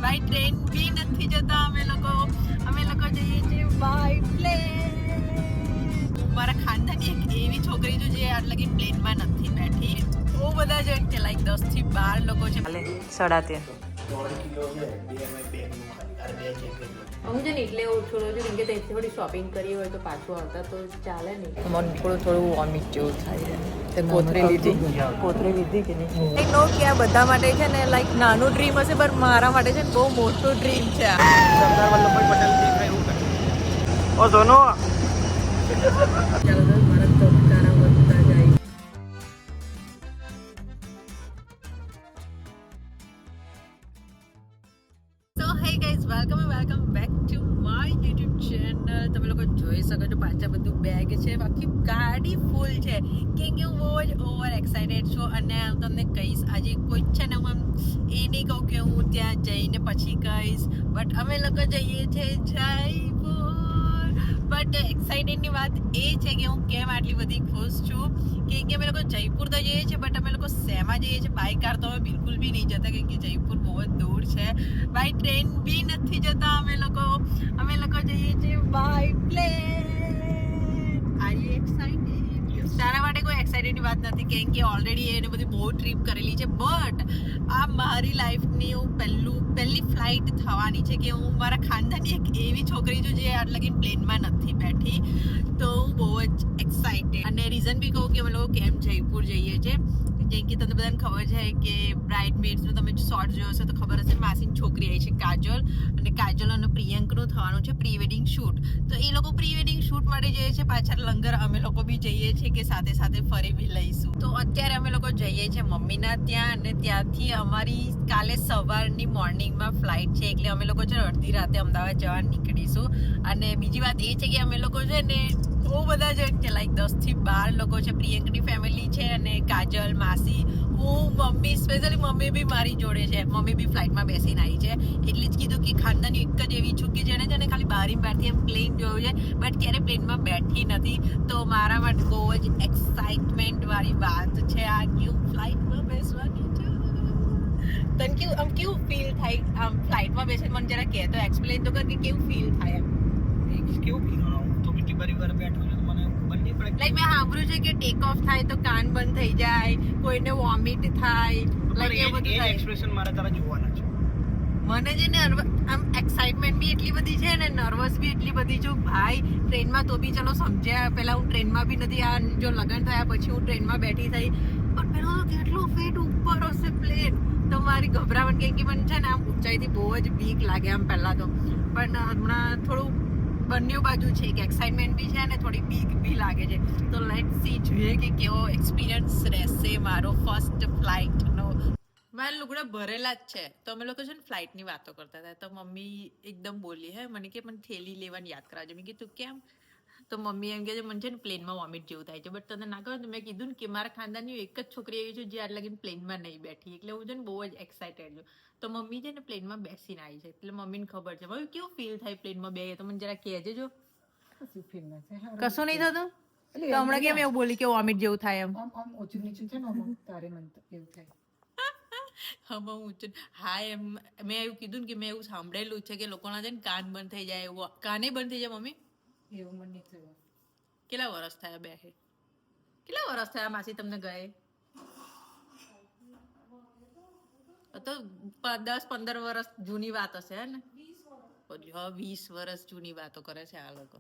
By train બી નથી જતા અમે લોકો જઈએ છીએ બાય પ્લેન. મારા ખાનદાની એક એવી છોકરી છે જે આટલા કે પ્લેનમાં નથી બેઠી. બહુ બધા છે કે લાઈક 10 થી 12 લોકો છે. 3.5 કિલો છે. હું છે ને એટલે ઓછું છું કેમ કે ત્યાંથી થોડી શોપિંગ કરી હોય તો પાછું આવતા તો ચાલે નહીં. મને થોડું વોમિટ જેવું થાય છે. કોથળી લીધી કે નહીં નો કે આ બધા માટે છે ને લાઈક નાનું ડ્રીમ હશે પણ મારા માટે છે ને બહુ મોટું ડ્રીમ છે. સરદાર વલ્લભભાઈ પટેલ દેખાય એવું કરે. ઓ સોનો ચાલો મારા ધબકારા વધતા જાય. Welcome back to my YouTube channel. તમે લોકો જોઈ શકો છો પાછા બધું બેગ છે, બાકી ગાડી ફૂલ છે કેમ કે હું બહુ જ ઓવર એક્સાઇટેડ છું અને હું તમને કહીશ આજે કોઈ છે ને હું એ નહીં કહું કે હું ત્યાં જઈને પછી કહીશ બટ અમે લોકો જઈએ છીએ જયપુર. બટ એક્સાઇટેડની વાત એ છે કે હું કેમ આટલી બધી ખુશ છું કેમ કે અમે લોકો જયપુર તો જઈએ છીએ બટ અમે લોકો શેમાં જઈએ છીએ બાય કાર તો અમે બિલકુલ બી નહીં જતા કેમ કે જયપુર બહુ જ દૂર છે. બાય ટ્રેન બી નથી જતા અમે લોકો જઈએ છીએ by plane. Are you excited? તારા માટે કોઈ એક્સાઇટેડની વાત નથી કેમ કે ઓલરેડી એને બધી બહુ ટ્રીપ કરેલી છે બટ આ મારી લાઈફની હું પહેલી ફ્લાઇટ થવાની છે કે હું મારા ખાનદાની એક એવી છોકરી છું જે આટલા કે પ્લેનમાં નથી બેઠી તો હું બહુ જ એક્સાઇટેડ. અને રીઝન બી કહું કે અમે લોકો કેમ જયપુર જઈએ છીએ જેમ કે તમને બધાને ખબર છે કે બ્રાઇડમેડ્સનું તમે શોર્ટ જોયો હશે તો ખબર હશે માસીની છોકરી આવી છે કાજલ અને પ્રિયંકનું થવાનું છે પ્રી વેડિંગ શૂટ. તો એ લોકો પ્રી વેડિંગ શૂટ માટે જઈએ છે પાછળ લંગર અમે લોકો બી જઈએ છીએ કે સાથે સાથે ફરી બી લઈશું. તો અત્યારે અમે લોકો જઈએ છીએ મમ્મીના ત્યાં અને ત્યાંથી અમારી કાલે સવારની મોર્નિંગમાં ફ્લાઇટ છે એટલે અમે લોકો છે અડધી રાતે અમદાવાદ જવા નીકળીશું. અને બીજી વાત એ છે કે અમે લોકો છે ને બહુ બધા છે કે લાઈક 10 થી 12 લોકો છે. પ્રિયંકની ફેમિલી છે અને કાજલ માસી હું મમ્મી સ્પેશિયલી મમ્મી બી મારી જોડે છે. મમ્મી બી ફ્લાઇટમાં બેસીને આવી છે એટલે જ કીધું કે ખાનદાની એક જ એવી છું કે જેને ખાલી બહારથી એમ પ્લેન જોયું છે બટ ક્યારે પ્લેનમાં બેઠી નથી. તો મારા માટે બહુ જ એક્સાઇટમેન્ટ વાળી વાત છે આ કેવું ફ્લાઇટમાં બેસવાની છે. તને કેવું ફીલ થાય આમ ફ્લાઇટમાં બેસે મને જરા કહે તો એક્સપ્લેન તો કર કે કેવું ફીલ થાય એમ. કેવું ફીલ તો બીજી પરિવાર બેઠો છે તો મને ખબર નહીં પડે. લાઈક મેં સાંભળ્યું છે કે ટેક ઓફ થાય તો કાન બંધ થઈ જાય, કોઈને વોમિટ થાય, લાઈક એ બધું થાય. એક્સપ્રેશન મારા તારા જોવાના છે. મને છે ને આમ એક્સાઇટમેન્ટ બી એટલી બધી છે ને નર્વસ બી એટલી બધી છું ભાઈ. ટ્રેનમાં તો બી ચલો સમજ્યા પહેલા હું ટ્રેનમાં બી નથી આ જો લગ્ન થયા પછી હું ટ્રેનમાં બેઠી થઈ પણ પેલો કેટલું ફીટ ઉપર હશે પ્લેન તો મારી ગભરામણ કેમ કે મને છે ને આમ ઊંચાઈથી બહુ જ બીક લાગે આમ પહેલા તો પણ હમણાં થોડું બંને બાજુ છે કે એક્સાઇટમેન્ટ બી છે અને થોડી બીક બી લાગે છે. તો લેટ્સ સી જોઈએ કે કેવો એક્સપિરિયન્સ રહેશે મારો ફર્સ્ટ ફ્લાઇટનો. મારા લુગડા ભરેલા જ છે તો અમે લોકો છે ને ફ્લાઇટની વાતો કરતા હતા તો મમ્મી એકદમ બોલી મને કે મને થેલી લેવાની યાદ કરાવજો. મેં કીધું કેમ? તો મમ્મી એમ કહે છે મને છે ને પ્લેનમાં વોમિટ જેવું થાય છે બટ તને ના કહો તો મેં કીધું ને કે મારા ખાનદાનની એક જ છોકરી એવી છે જે આટલા લગીને પ્લેનમાં નહીં બેઠી એટલે હું છે ને બહુ જ એક્સાઇટેડ છું. તો મમ્મી છે ને પ્લેનમાં બેસીને આવી છે એટલે મમ્મીને ખબર છે. મમ્મી કેવું ફીલ થાય પ્લેનમાં બે તો મને જરા કહેજે જો. કશું નહીં થતું તો હમણાં કેમ એવું બોલી કે વોમિટ જેવું થાય એમ? ઓછું નીચું છે ને તારે મન એવું થાય. હા એમ મેં એવું કીધું ને કે મેં એવું સાંભળેલું છે કે લોકોના છે ને કાન બંધ થઈ જાય એવું કાને બંધ થઈ જાય મમ્મી એવું મને નહીં થયું. કેટલા વર્ષ થયા કેટલા વર્ષ થયા માસી તમને ગયે? તો 10-15 વર્ષ જૂની વાત હશે હે ને? 20 વર્ષ જૂની વાતો કરે છે આ લોકો.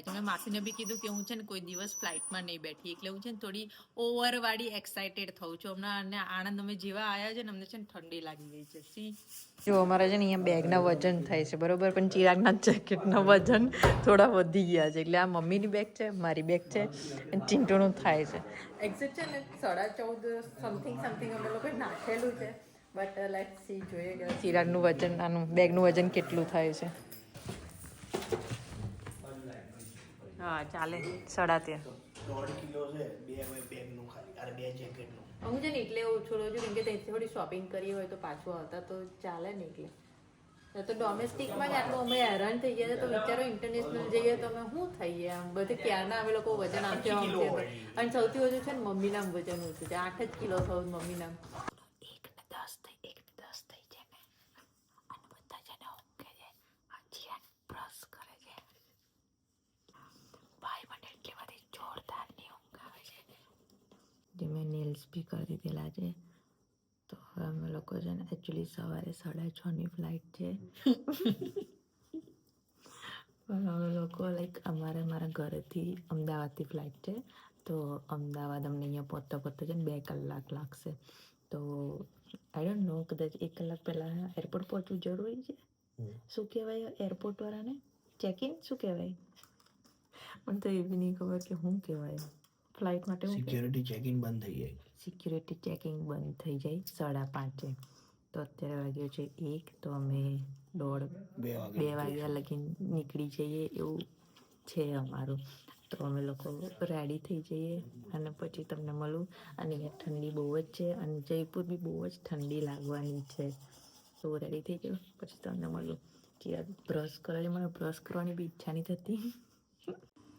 મેં માસીને બી કીધું કે હું છે ને કોઈ દિવસ ફ્લાઇટમાં નહીં બેઠી એટલે હું છે ને થોડી ઓવરવાળી એક્સાઇટેડ થઉં છું હમણાં. અને આણંદ અમે જેવા આવ્યા છે ને અમને છે ને ઠંડી લાગી ગઈ છે. જો અમારા છે ને અહીંયા બેગના વજન થાય છે બરોબર પણ ચિરાગના જેકેટના વજન થોડા વધી ગયા છે એટલે આ મમ્મીની બેગ છે મારી બેગ છે અને ચિંટુનું થાય છે. એક્ઝેક્ટ છે ને 14.5 સમથિંગ અમે લોકો નાખેલું છે બટ લેટ્સ સી જોઈએ કે ચિરાગનું વજન આનું બેગનું વજન કેટલું થાય છે. હા ચાલે 13.5 કિલો છે. 2 બેગનું ખાલી અરે 2 જેકેટનું. હું છે ને એટલે ઓછું લઉં છું કેમ કે ત્યાંથી થોડી શોપિંગ કરી હોય તો પાછું આવતા તો ચાલે ને એટલે તો ડોમેસ્ટિકમાં જ આટલું અમે હેરાન થઈ ગયા તો વિચારો ઇન્ટરનેશનલ જઈએ તો અમે શું થઈએ આમ બધે ક્યારના અમે લોકો વજન આપીએ અને સૌથી વધુ છે ને મમ્મીના વજન ઓછું છે 8 જ કિલો થયું મમ્મીના. 1 ને 10 થઈ જાય ને કેન્સલ્સ બી કરી દીધેલા છે. તો હવે અમે લોકો છે ને એકચ્યુઅલી સવારે 6:30ની ફ્લાઇટ છે. પણ અમે લોકો લાઈક મારા ઘરેથી અમદાવાદથી ફ્લાઇટ છે. તો અમદાવાદ અમને અહીંયા પહોંચતા છે ને 2 કલાક લાગશે. તો આઈ ડોન્ટ નો, કદાચ 1 કલાક પહેલાં એરપોર્ટ પહોંચવું જરૂરી છે. શું કહેવાય એરપોર્ટવાળાને? ચેકિન શું કહેવાય? મને તો એ બી નહીં ખબર કે શું કહેવાય ફ્લાઇટ માટે. સિક્યોરિટી ચેકિંગ બંધ થઈ જાય. સિક્યુરિટી ચેકિંગ બંધ થઈ જાય 5:30. તો અત્યારે વાગ્યો છે 1. તો અમે 2 વાગ્યા લગીને નીકળી જઈએ એવું છે અમારું. તો અમે લોકો રેડી થઈ જઈએ અને પછી તમને મળું. અને અહીંયા ઠંડી બહુ જ છે અને જયપુર બી બહુ જ ઠંડી લાગવાની છે. તો રેડી થઈ જાઉં પછી તમને મળું. બ્રશ કરે, મને બ્રશ કરવાની બી ઈચ્છા નહીં થતી.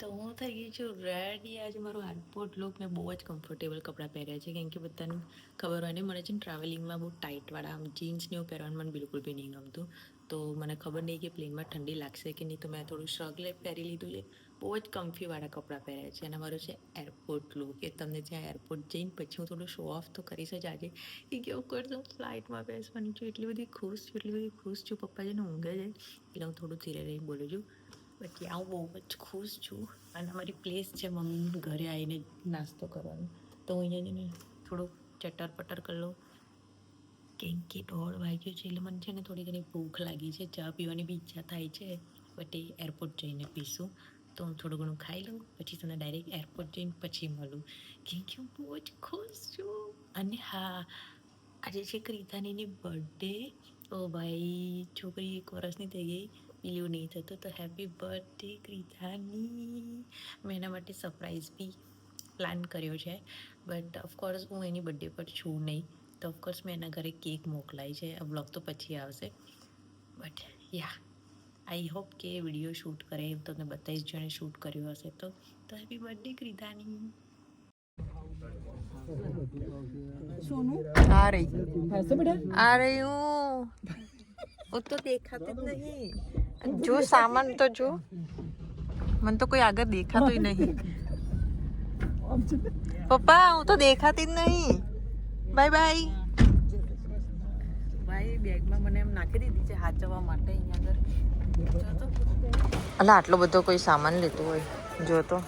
તો હું થઈ ગઈ છું રેડી. આજે મારું એરપોર્ટ લુક, મેં બહુ જ કમ્ફર્ટેબલ કપડાં પહેર્યા છે. કેમ કે બધાને ખબર હોય ને મને છે ને ટ્રાવેલિંગમાં બહુ ટાઈટવાળા જીન્સ ને એવું પહેરવાનું મને બિલકુલ બી નહીં ગમતું. તો મને ખબર નહીં કે પ્લેનમાં ઠંડી લાગશે કે નહીં, તો મેં થોડું સ્ટ્રગલે પહેરી લીધું છે. બહુ જ કમ્ફીવાળા કપડાં પહેર્યા છે. અને મારું છે એરપોર્ટ લુક, કે તમને ત્યાં એરપોર્ટ જઈને પછી હું થોડું શો ઓફ તો કરીશ જ આજે. કે કેવું કરશું, ફ્લાઇટમાં બેસવાની છું, એટલી બધી ખુશ છું. પપ્પા છે ને ઊંઘે છે એટલે હું થોડું ધીરે રહીને બોલું છું. બટ હું બહુ જ ખુશ છું. અને અમારી પ્લેસ છે મમ્મી ઘરે આવીને નાસ્તો કરવાનો. તો હું અહીંયા જઈને થોડુંક ચટર-પટર કરી લઉં. કેમ કે 1:30 વાગ્યો છે એટલે મને છે ને થોડી ઘણી ભૂખ લાગી છે. ચા પીવાની બી ઈચ્છા થાય છે, બટ એ એરપોર્ટ જઈને પીશું. તો હું થોડું ઘણું ખાઈ લઉં પછી તમને ડાયરેક્ટ એરપોર્ટ જઈને પછી મળું. કેમ કે હું બહુ જ ખુશ છું. અને હા, આજે છે ક્રિતાનીની બર્થડે. ઓ ભાઈ, છોકરી 1 વર્ષની થઈ ગઈ, બિલીવ નહીં થતું. તો હેપી બર્થડે ક્રિતાની. મેં એના માટે સરપ્રાઈઝ બી પ્લાન કર્યો છે. બટ ઓફકોર્સ હું એની બર્થડે પર છું નહીં. તો ઓફકોર્સ મેં એના ઘરે કેક મોકલાઈ છે. આ બ્લોગ તો પછી આવશે. બટ યા, આઈ હોપ કે વિડીયો શૂટ કરે તો તમને બતાવીશ જો એને શૂટ કર્યું હશે તો. Happy birthday ક્રિતાની. आ रही हूँ. वो तो देखाती જ નહીં. जो सामान तो जो मन तो कोई आगे देखा तो ही नहीं. पप्पा હું તો દેખાતી જ નહીં. Bye bye. ભાઈ બેગમાં મને એમ નાખી દીધી છે હાચવવા માટે. અહીંયા આગળ અલા આટલો બધો કોઈ સામાન લેતું હોય જો તો,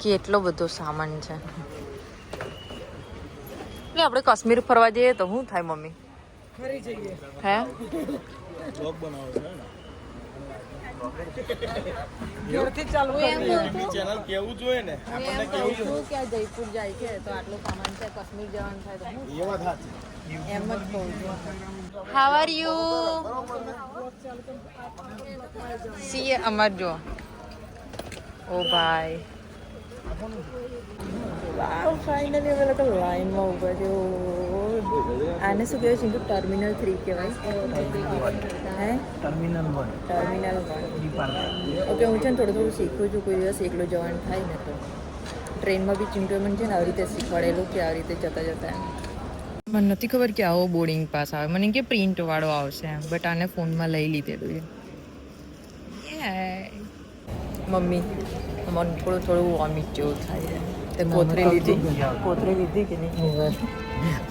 કેટલો બધો સામાન છે. આપણે કાશ્મીર ફરવા જઈએ તો શું થાય મમ્મી? ફરી જઈએ. હે બ્લોગ બનાવો છે ને? ઘરથી ચાલુ ચેનલ કેવું જોઈએ ને આપણને કેવું જોઈએ કે જયપુર જાય છે તો આટલું સામાન છે, કાશ્મીર જવાનું થાય તો એ વાત સાચી. એમ જ કહું છું. How are you? સી અમાર જો. ઓ ભાઈ, ફાઇનલી અમે લોકો લાઈનમાં ઊભા છે. આને શું કહેવાય છે? ટર્મિનલ 3 કહેવાય. હે ટર્મિનલ 1. ઓકે, હું છે ને થોડું શીખું છું. કોઈ દિવસ એકલો જવાનું થાય ને તો ટ્રેનમાં બી ચિંટુ મને છે ને આવી રીતે શીખવાડેલું કે આવી રીતે જતા મને નથી ખબર કે આવો બોર્ડિંગ પાસ આવે. મને કે પ્રિન્ટવાળો આવશે, બટ આને ફોનમાં લઈ લીધેલું છે. મમ્મી મને થોડું વોમિટ જેવું થાય છે. તે કોથળી લીધી કે નહીં?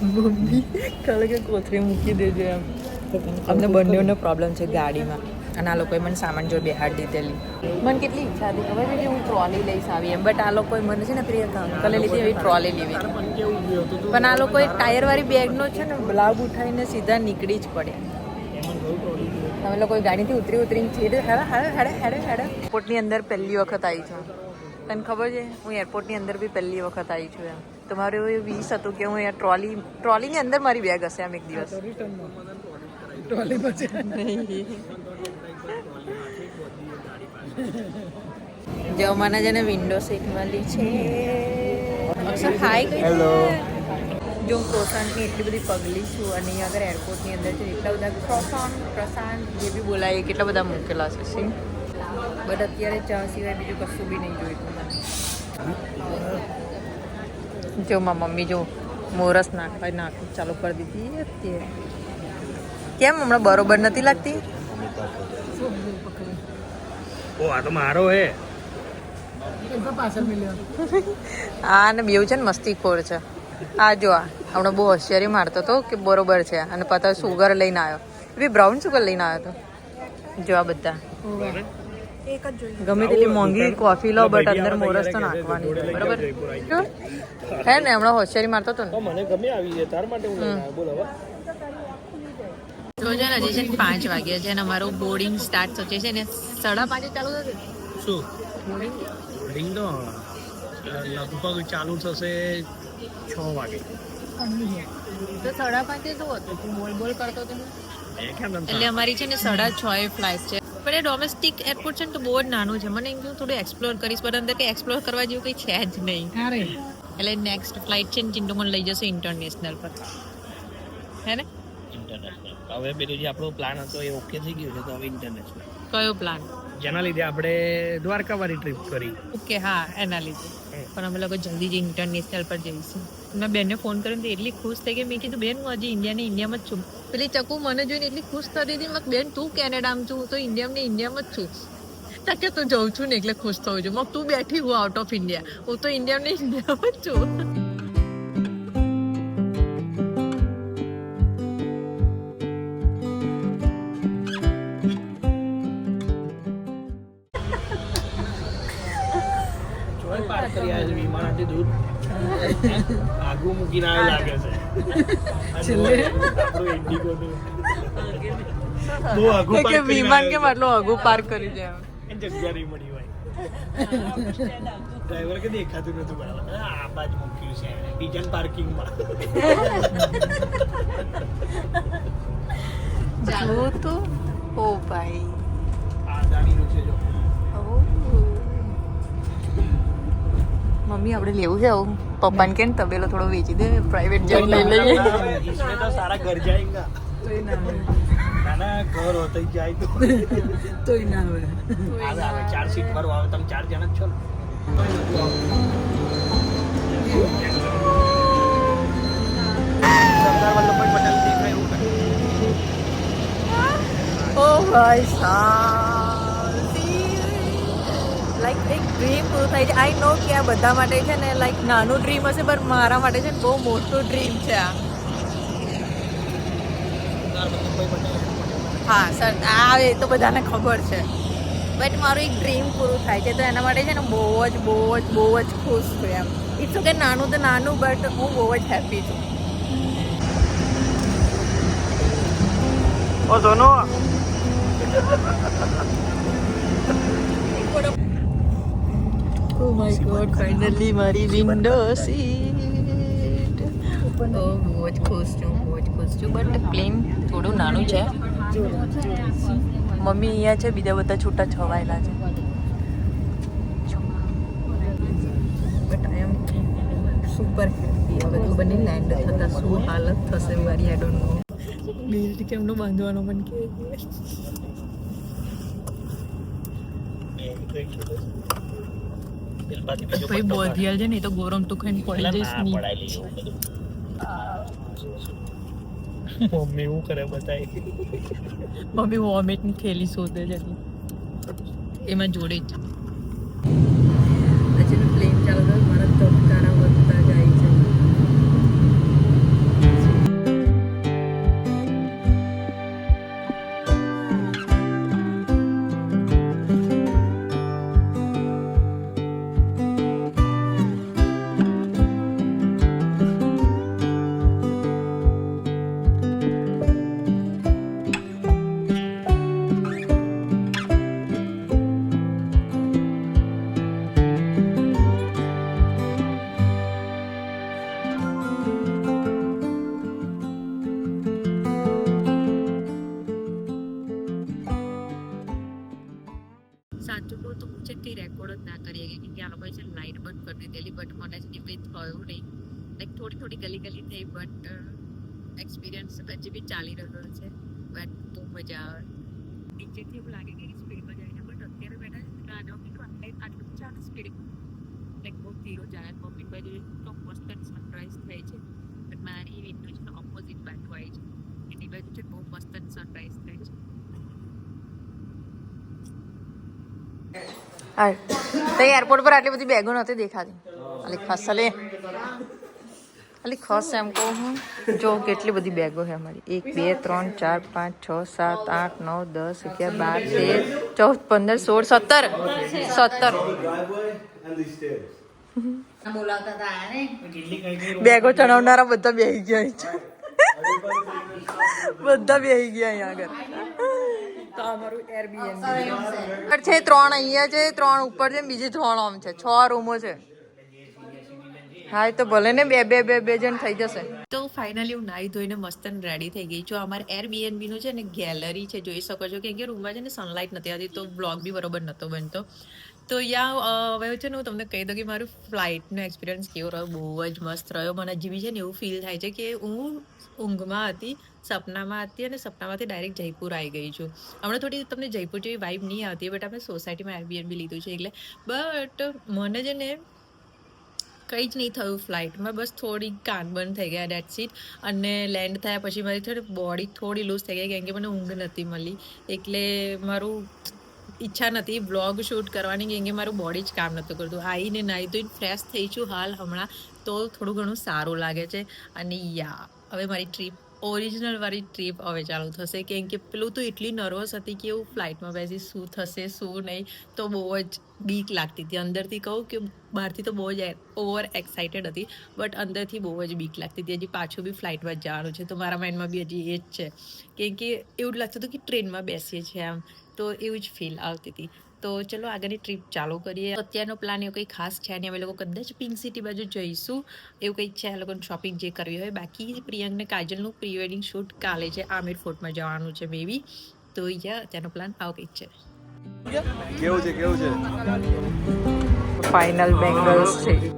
મમ્મી કાલે કે કોથળી મૂકી દેજો એમ. અમને બંનેઓનો પ્રોબ્લેમ છે ગાડીમાં. અને આ લોકોએ મને સામાન જોડે બેહાડી દીધેલી. મને કેટલી ઈચ્છા હતી ખબર છે કે હું ટ્રોલી લઈશ આવી એમ, બટ આ લોકોએ મને છે ને પ્રિયંકા અંકલે લીધી એવી ટ્રોલી લેવી. પણ આ લોકોએ ટાયરવાળી બેગનો છે ને લાભ ઉઠાવીને સીધા નીકળી જ પડ્યા. તમે લોકો ગાડીથી ઉતરીને હેડે એરપોર્ટની અંદર પહેલી વખત આવી છું. તને ખબર છે હું એરપોર્ટની અંદર બી પહેલી વખત આવી છું એમ. તો મારું એવું વીસ હતું કે હું ટ્રોલીની અંદર મારી બેગ હશે આમ એક દિવસ. જો મને છે ને વિન્ડો સીટ મળી છે. અક્ષર હાય કઈ. હેલો. જો હું ક્રોસાન્ટની એટલી બધી પગલી છું અને અહીંયા આગળ એરપોર્ટની અંદર છે એટલા બધા ક્રોસાન્ટ જે બી બોલાય કેટલા બધા મૂકેલા છે સી. બટ અત્યારે ચા સિવાય બીજું કશું બી નહીં જોઈતું મને. જો મારી મમ્મી જો મોરસ નાખું ચાલુ કરી દીધી અત્યારે. કેમ હમણાં બરોબર નથી લાગતી? ઓ આ તો મારો હે. હા ને બેવ છે ને મસ્તીખોર છે. આ જો હમણાં બહુ હોશિયારી મારતો હતો કે બરોબર છે અને પછી સુગર લઈને આવ્યો એ બી બ્રાઉન સુગર લઈને આવ્યો હતો જો આ બધા ગમે તેટલી મોંઘી કોફી લો બટ અંદર મોરસ તો નાખવાની બરોબર હે ને હમણાં હોશિયારી મારતો હતો ને મને ગમે આવી છે તાર માટે હું લઈને આવ્યો બોલ હવે તો છે ને હજી છે ને 5 વાગ્યા છે અને અમારું બોર્ડિંગ સ્ટાર્ટ થશે છે ને 5:30 ચાલુ થશે શું બોર્ડિંગ તો લગભગ ચાલુ થશે 6 વાગે તો 5:30 તો હતું બોલ કરતો હતો કેમ એટલે અમારી છે ને 6:30 એ ફ્લાઇટ છે પણ એ ડોમેસ્ટિક એરપોર્ટ છે ને તો બહુ જ નાનું છે મને એમ કે થોડું એક્સપ્લોર કરીશ પણ અંદર કંઈ એક્સપ્લોર કરવા જેવું કંઈ છે જ નહીં એટલે નેક્સ્ટ ફ્લાઇટ છે ને ચિંટુ મને લઈ જશે ઇન્ટરનેશનલ પર હે ને ઇન્ટરનેશનલ હવે પેલું જે આપણો પ્લાન હતો એ ઓકે થઈ ગયો છે તો હવે ઇન્ટરનેશનલ કયો પ્લાન જેના લીધે આપણે દ્વારકા વાળી ટ્રીપ કરી ઓકે હા એના લીધે પણ અમે લોકો જલ્દી જ ઇન્ટરનેશનલ પર જઈશું મેં બેનને ફોન કર્યો તો એટલી ખુશ થઈ ગઈ મેં કીધું બેન હું હજી ઇન્ડિયામાં જ છું પેલી ચકુ મને જોઈને એટલી ખુશ થતી હતી મેં બેન તું કેનેડામાં છું તો ઇન્ડિયામાં જ છું તાકે તો જઉં છું ને એટલે ખુશ થઉં છું મગ તું બેઠી હું આઉટ ઓફ ઇન્ડિયા હું તો ઇન્ડિયામાં જ છું પાર્ક કરી આવ્યા છે વિમાન આટલી દૂર આગું મૂકીને આવ્યો લાગે છે આપણું ઇન્ડિગો નું બહુ આગું કે વિમાન કેમ આટલું આગું પાર્ક કરી જાય જગ્યા નહીં મળી હોય ડ્રાઈવર કે દેખાતું નતું બરાબર આ બાજુ મૂક્યું છે બીજા પાર્કિંગમાં જો તો ઓ ભાઈ આદાનીનું છે જો મમ્મી આપણે લેવું છે આવું પપ્પાને કે તબેલો થોડો વેચી દે પ્રાઇવેટ જેટ લઈ લઈએ इसमें तो सारा घर जाएगा ના ઘર હોતો જાય તોય ના આવે આવે આવે 4 સીટ પર આવે તમે 4 જણા જ છો ને સરદાર વલ્લભભાઈ પટેલ દેખાય એવું ઓ ભાઈ સાહેબ લાઈક એક ડ્રીમ પૂરું થાય છે આઈ નો કે આ બધા માટે છે ને લાઈક નાનું ડ્રીમ હશે પણ મારા માટે છે ને બહુ મોટું ડ્રીમ છે આ હા સર આ એ તો બધાને ખબર છે બટ મારું એક ડ્રીમ પૂરું થાય છે તો એના માટે છે ને બહુ જ ખુશ છું એમ ઇટ્સ ઓકે નાનું તો નાનું બટ હું બહુ જ હેપી છું ઓ સોનો Oh my god, finally મારી વિન્ડો સીટ બહુ જ ખુશ છું બટ પ્લેન થોડું નાનું છે મમ્મી અહીંયા છે બીજા બધા છૂટા છવાયેલા છે but I am super happy હવે ખબર નહીં લેન્ડ થતા શું હાલત થશે મારી આઈ ડોન્ટ નો બેલ્ટ કેમનો બાંધવાનો મને કે ભાઈ બોધિયાલ છે ને તો ગોરમ તું ખાઈને પડી જઈશ નહીં મમ્મી એવું કરે બતાય મમ્મી વોમિટ ની થેલી શોધે છે એમાં જોડે જ પછી પ્લેન ચાલુ થાય મારા ધબકારા વધતા જાય છે સાચું કહું તો હું છે તે રેકોર્ડ જ ના કરી કેમ કે આ લોકોએ છે લાઇટ બંધ કરી દીધેલી બટ મને છે કંઈ થયું નહીં લાઈક થોડી ગલી થઈ બટ એક્સપિરિયન્સ હજી બી ચાલી રહ્યો છે બટ બહુ મજા આવે નીચેથી એવું લાગે કે સ્પીડમાં જાય છે બટ અત્યારે બેઠા છે આટલું ચાલે સ્પીડ લાઈક બહુ ધીરો જાય મમ્મી બાજુ તો મસ્ત સનરાઈઝ થાય છે બટ મારી વિન્ડો છે ઓપોઝિટ બાજુ આવી છે એની બાજુ છે બહુ મસ્ત સનરાઈઝ થાય છે તો એરપોર્ટ પર આટલી બધી બેગો નહોતી દેખાતી અલે ખાસ લે ખાલી ખસ એમ કહું હું જો કેટલી બધી બેગો છે અમારી 1 2 3 4 5 6 7 8 9 10 11 12 13 14 15 16 17 બેગો ચડાવનારા બધા બેહી ગયા છે બધા બેહી ગયા અહીંયા આગળ તો અમારું એરબીએનબી છે 3 અહીંયા છે 3 ઉપર છે બીજી 3 આમ છે 6 રૂમો છે હા તો ભલે ને બે જણ થઈ જશે તો ફાઇનલી હું નાહી ધોઈને મસ્ત રેડી થઈ ગઈ છું અમારે એરબીએનબી નું છે ને ગેલેરી છે જોઈ શકો છો કે રૂમમાં છે ને સનલાઇટ નથી આવતી તો બ્લોગ બી બરોબર નહોતો બનતો તો હવે છે ને હું તમને કહી દઉં કે મારું ફ્લાઇટનો એક્સપિરિયન્સ કેવો રહ્યો બહુ જ મસ્ત રહ્યો મને જેવી છે ને એવું ફીલ થાય છે કે હું ઊંઘમાં હતી સપનામાં હતી અને સપનામાંથી ડાયરેક્ટ જયપુર આવી ગઈ છું હમણાં થોડી તમને જયપુર જેવી વાઇબ નહીં આવતી બટ આપણે સોસાયટીમાં એરબીએનબી લીધું છે એટલે બટ મને છે ને કંઈ જ નહીં થયું ફ્લાઇટમાં બસ થોડી કાન બંધ થઈ ગયા ડેટ સીટ અને લેન્ડ થયા પછી મારી થોડી બોડી થોડી લૂઝ થઈ ગઈ કેમ કે મને ઊંઘ નથી મળી એટલે મારું ઈચ્છા નથી બ્લોગ શૂટ કરવાની કેમ કે મારું બોડી જ કામ નહોતું કરતું આવીને નાહી ધોઈને ફ્રેશ થઈ છું હાલ હમણાં તો થોડું ઘણું સારું લાગે છે અને હવે મારી ટ્રીપ ઓરિજિનલ વાળી ટ્રીપ હવે ચાલુ થશે કેમ કે પેલું તો એટલી નર્વસ હતી કે હું ફ્લાઇટમાં બેસી શું થશે શું નહીં તો બહુ જ બીક લાગતી હતી અંદરથી કહું કે બહારથી તો બહુ જ ઓવર એક્સાઇટેડ હતી બટ અંદરથી બહુ જ બીક લાગતી હતી હજી પાછું બી ફ્લાઇટમાં જ જવાનું છે તો મારા માઇન્ડમાં બી હજી એ જ છે કેમ કે એવું જ લાગતું હતું કે ટ્રેનમાં બેસીએ છીએ આમ તો એવું જ ફીલ આવતી હતી તો ચલો આગળની ટ્રીપ ચાલુ કરીએ અત્યારનો પ્લાન એવું કંઈ ખાસ છે નહીં અમે લોકો કદાચ પિંક સિટી બાજુ જઈશું એવું કંઈક છે આ લોકોને શોપિંગ જે કરવી હોય બાકી પ્રિયંક ને કાજલનું પ્રી વેડિંગ શૂટ કાલે છે આમિર ફોર્ટમાં જવાનું છે મે બી તો અત્યારનો પ્લાન આવો કંઈક છે કેવું છે ફાઇનલ બેંગલ્સ છે